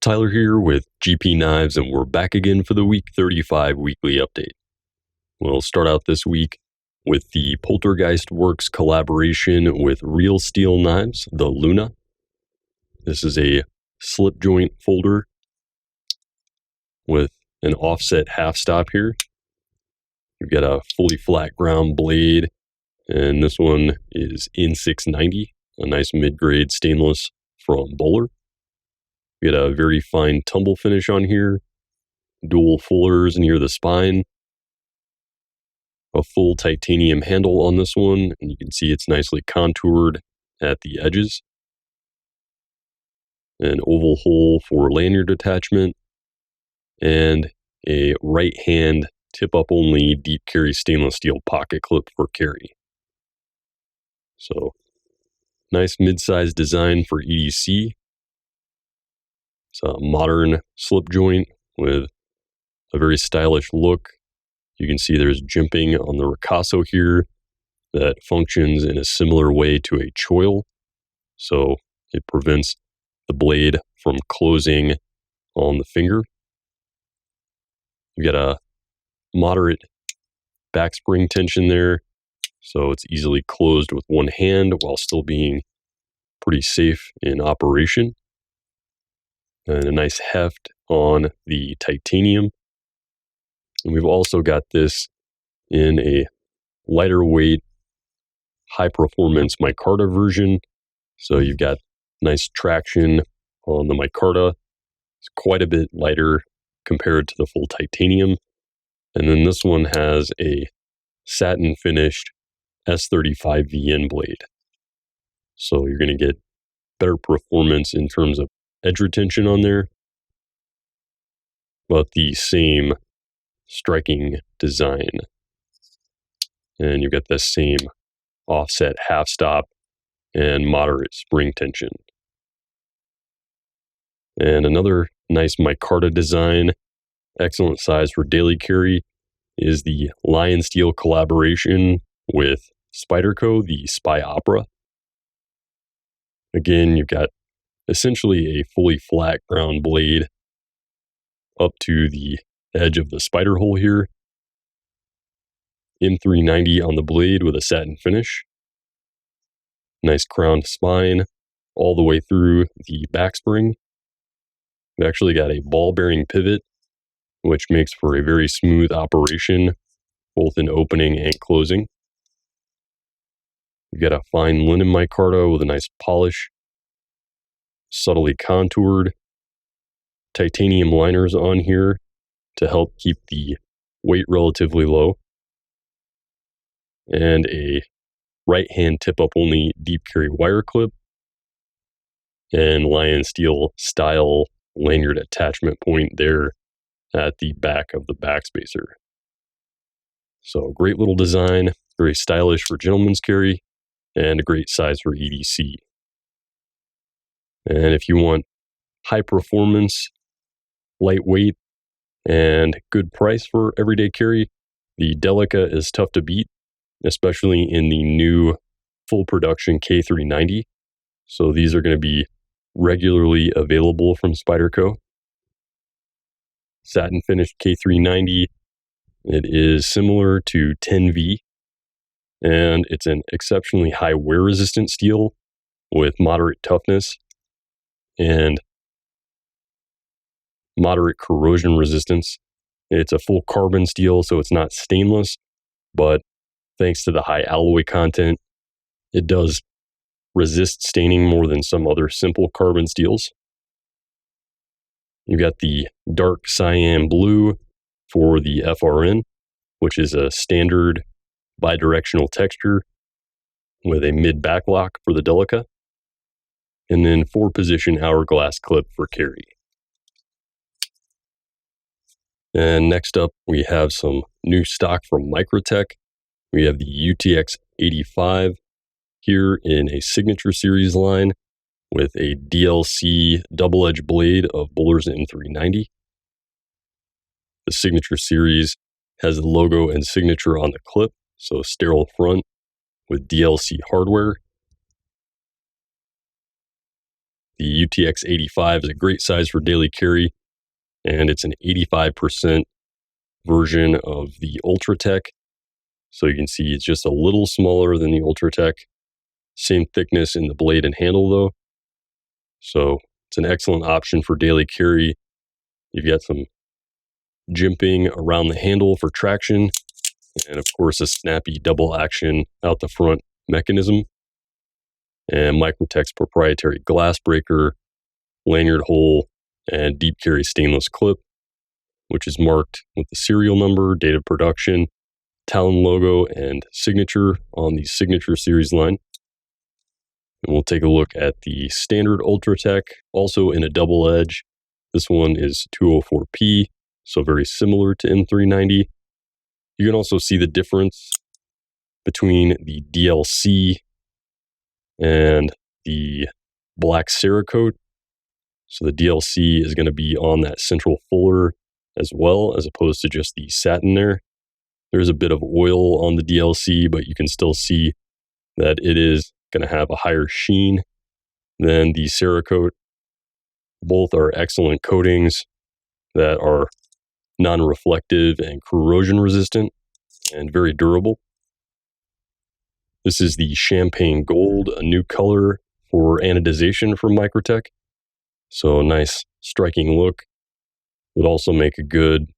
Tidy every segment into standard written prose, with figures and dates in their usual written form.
Tyler here with GPKnives, and we're back again for the week 35 weekly update. We'll start out this week with the Poltergeist Works collaboration with Real Steel Knives, the Luna. This is a slip joint folder with an offset half stop here. You've got a fully flat ground blade, and this one is N690, a nice mid-grade stainless from Bowler. We got a very fine tumble finish on here, dual fullers near the spine, a full titanium handle on this one, and you can see it's nicely contoured at the edges. An oval hole for lanyard attachment, and a right hand tip-up only deep carry stainless steel pocket clip for carry. So, nice mid-sized design for EDC. It's a modern slip joint with a very stylish look. You can see there's jimping on the ricasso here that functions in a similar way to a choil. So it prevents the blade from closing on the finger. You get a moderate back spring tension there, so it's easily closed with one hand while still being pretty safe in operation. And a nice heft on the titanium. And we've also got this in a lighter weight, high performance micarta version. So you've got nice traction on the micarta. It's quite a bit lighter compared to the full titanium. And then this one has a satin finished S35 VN blade. So you're going to get better performance in terms of edge retention on there, but the same striking design. And you've got the same offset half stop and moderate spring tension. And another nice micarta design, excellent size for daily carry, is the Lion Steel collaboration with Spyderco, the Spy Opera. Again, you've got essentially a fully flat ground blade up to the edge of the spider hole here. M390 on the blade with a satin finish. Nice crowned spine all the way through the back spring. We've actually got a ball bearing pivot, which makes for a very smooth operation, both in opening and closing. You've got a fine linen micarta with a nice polish, subtly contoured titanium liners on here to help keep the weight relatively low, and a right hand tip up only deep carry wire clip, and Lion Steel style lanyard attachment point there at the back of the backspacer. So great little design, very stylish for gentleman's carry, and a great size for EDC. And if you want high performance, lightweight, and good price for everyday carry, the Delica is tough to beat, especially in the new full production K390. So these are going to be regularly available from Spyderco. Satin finished K390. It is similar to 10V, and it's an exceptionally high wear resistant steel with moderate toughness and moderate corrosion resistance. It's a full carbon steel, so it's not stainless, but thanks to the high alloy content, it does resist staining more than some other simple carbon steels. You've got the dark cyan blue for the FRN, which is a standard bidirectional texture with a mid backlock for the Delica, and then 4-position hourglass clip for carry. And next up, we have some new stock from Microtech. We have the UTX85 here in a Signature Series line with a DLC double-edged blade of Bowler's M390. The Signature Series has the logo and signature on the clip, so sterile front with DLC hardware. The UTX85 is a great size for daily carry, and it's an 85% version of the Ultratech. So you can see it's just a little smaller than the Ultratech. Same thickness in the blade and handle though. So it's an excellent option for daily carry. You've got some jimping around the handle for traction, and of course a snappy double action out the front mechanism, and Microtech's proprietary glass breaker, lanyard hole, and deep carry stainless clip, which is marked with the serial number, date of production, Talon logo, and signature on the Signature Series line. And we'll take a look at the standard Ultratech, also in a double edge. This one is 204p, so very similar to M390. You can also see the difference between the DLC and the black Cerakote. So the DLC is going to be on that central fuller as well, as opposed to just the satin there. There's a bit of oil on the DLC, but you can still see that it is going to have a higher sheen than the Cerakote. Both are excellent coatings that are non-reflective and corrosion resistant and very durable. This is the Champagne Gold, a new color for anodization from Microtech. So a nice striking look. Would also make a good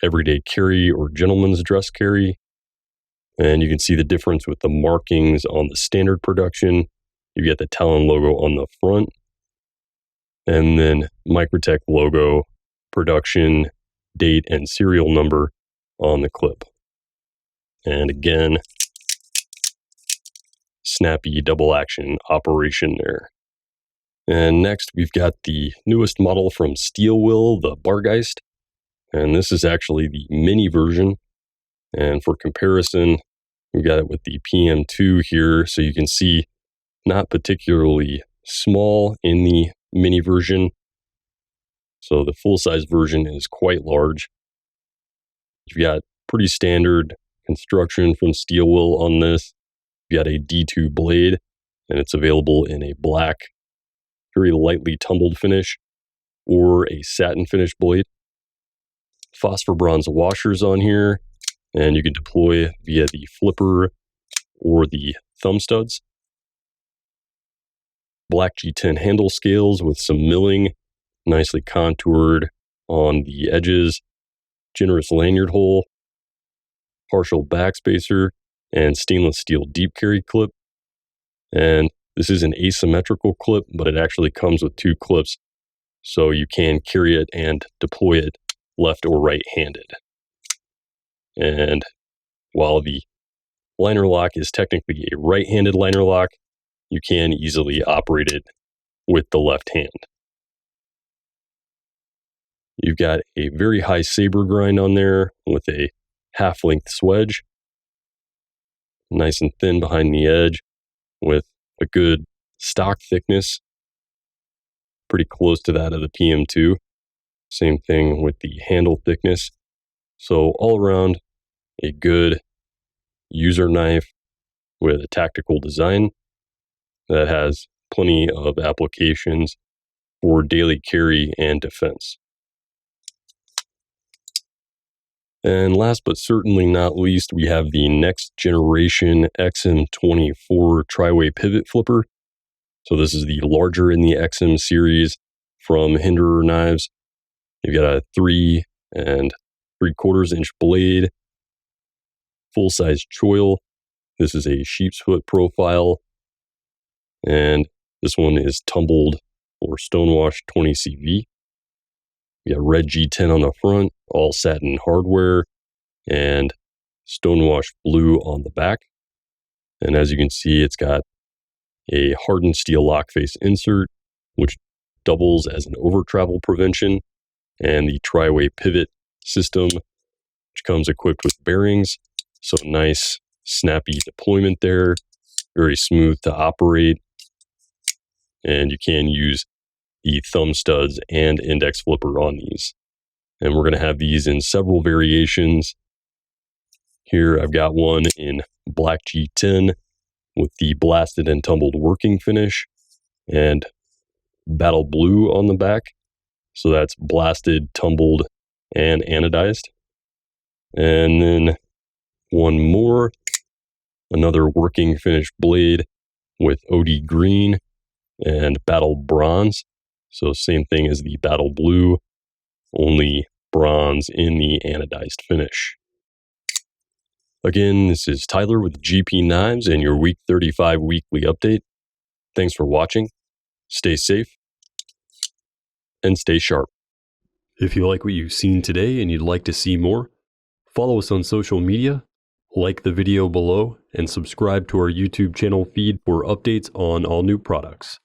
everyday carry or gentleman's dress carry. And you can see the difference with the markings on the standard production. You get the Talon logo on the front, and then Microtech logo, production, date, and serial number on the clip. And again, snappy double action operation there. And next we've got the newest model from Steelwill, the Barghest. And this is actually the mini version. And for comparison, we got it with the PM2 here. So you can see not particularly small in the mini version. So the full-size version is quite large. You've got pretty standard construction from Steelwill on this. You've got a D2 blade, and it's available in a black, very lightly tumbled finish, or a satin finish blade. Phosphor bronze washers on here, and you can deploy via the flipper or the thumb studs. Black G10 handle scales with some milling, nicely contoured on the edges, generous lanyard hole, partial backspacer, and stainless steel deep carry clip. And this is an asymmetrical clip, but it actually comes with two clips, so you can carry it and deploy it left or right-handed. And while the liner lock is technically a right-handed liner lock, you can easily operate it with the left hand. You've got a very high saber grind on there with a half-length swedge, nice and thin behind the edge with a good stock thickness, pretty close to that of the PM2. Same thing with the handle thickness. So all around, a good user knife with a tactical design that has plenty of applications for daily carry and defense. And last but certainly not least, we have the next generation XM24 tri-way pivot flipper. So this is the larger in the XM series from Hinderer knives. You've got a 3 3/4 inch blade, full-size choil. This is a sheep's foot profile, and this one is tumbled or stonewashed 20 CV. You got red G10 on the front, all satin hardware, and stonewashed blue on the back. And as you can see, it's got a hardened steel lock face insert, which doubles as an over travel prevention, and the tri-way pivot system, which comes equipped with bearings. So nice, snappy deployment there, very smooth to operate. And you can use the thumb studs and index flipper on these. And we're going to have these in several variations. Here I've got one in black G10 with the blasted and tumbled working finish, and battle blue on the back. So that's blasted, tumbled, and anodized. And then one more, another working finished blade with OD green and battle bronze. So same thing as the battle blue, only bronze in the anodized finish. Again, this is Tyler with GPKnives and your week 35 weekly update. Thanks for watching. Stay safe and stay sharp. If you like what you've seen today and you'd like to see more, follow us on social media, like the video below, and subscribe to our YouTube channel feed for updates on all new products.